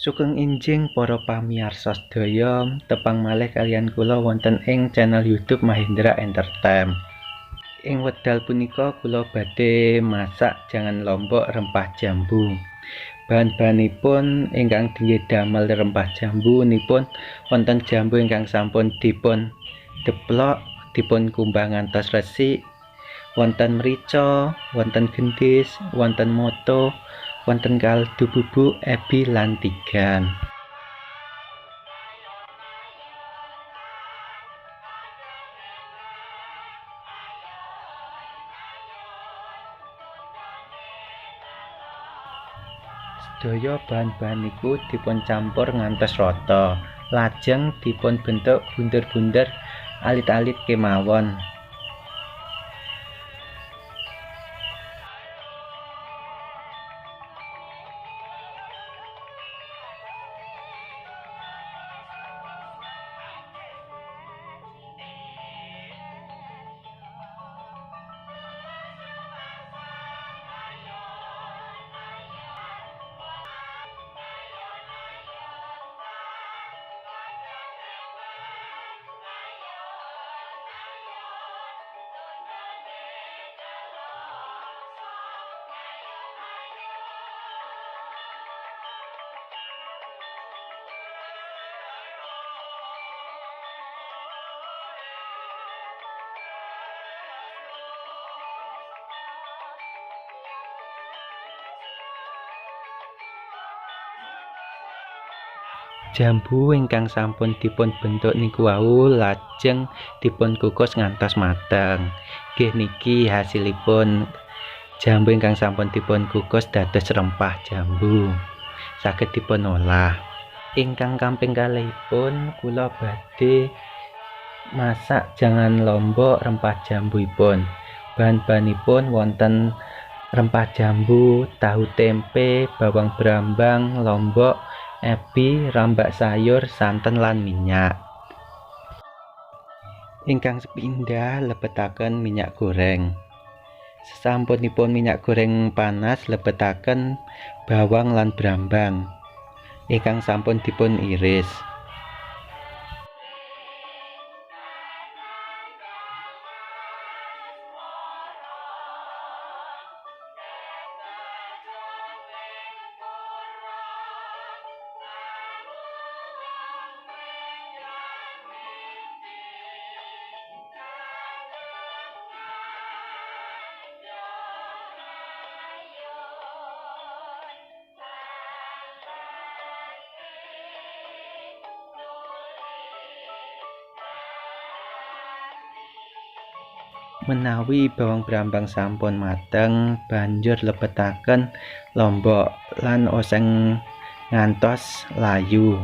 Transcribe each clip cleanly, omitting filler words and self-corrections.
Sugeng enjing para pamirsa sedaya, tepang malih kaliyan kula wonten ing channel YouTube Mahendra Entertainment. Ing wekdal punika kula badhe masak jangan lombok rempah jambu. Bahan-bahanipun ingkang dingge damel rempah jambu nipun wonten jambu ingkang sampun dipun deplok, dipun kumbah ngantos resik, wonten mrica, wonten gendhis, wonten moto, wonten kaldu bubuk, ebi lan tigan. Sedaya bahan-bahan niku dipun campur ngantos rata, lajeng dipun bentuk bunder-bunder alit-alit kemawon. Jambu ingkang sampun dipun bentuk niku wau lajeng dipun kukus ngantos mateng. Nggih niki hasilipun jambu ingkang sampun dipun kukus dados rempah jambu. Saged dipun olah. Ingkang kaping kalihipun kula badhe masak jangan lombok rempah jambuipun. Bahan-bahanipun wonten rempah jambu, tahu tempe, bawang brambang, lombok, ebi, rambak sayur, santen lan minyak. Ingkang sepindhah lebetaken minyak goreng. Sasampunipun minyak goreng panas lebetaken bawang lan brambang ingkang sampun dipun iris. Menawi bawang brambang sampun mateng, banjur lebetaken lombok lan oseng ngantos layu.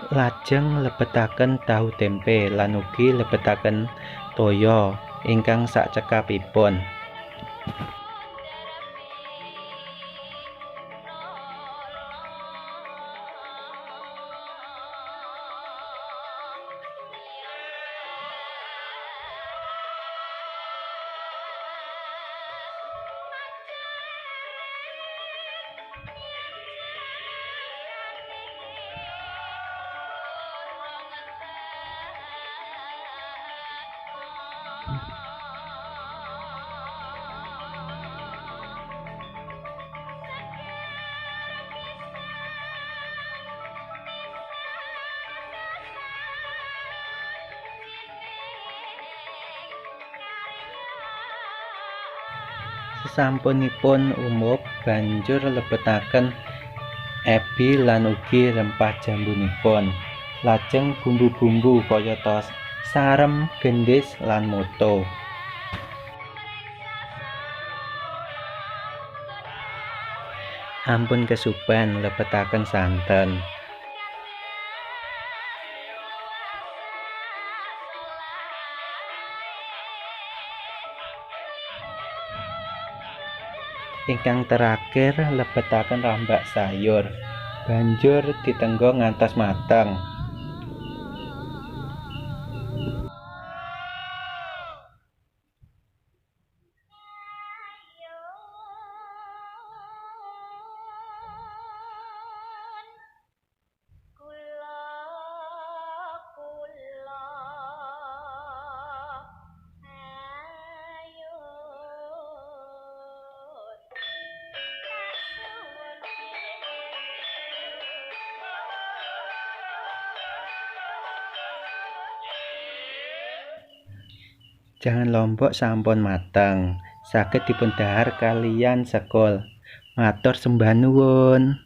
Lajeng lebetaken tahu tempe lan ugi lebetaken toya ingkang sakcekapipun. Sasampunipun umub, banjur lebetaken ebi lan ugi rempah jambunipun. Lajeng bumbu-bumbu kayata sarem, gendhis lan moto. Ampun kesupen lebetaken santen. Ingkang terakhir lebetaken rambak sayur. Banjur ditenggo ngantos mateng. Jangan lombok sampun mateng, saged dipundhahar kaliyan sekul. Matur sembah nuwun.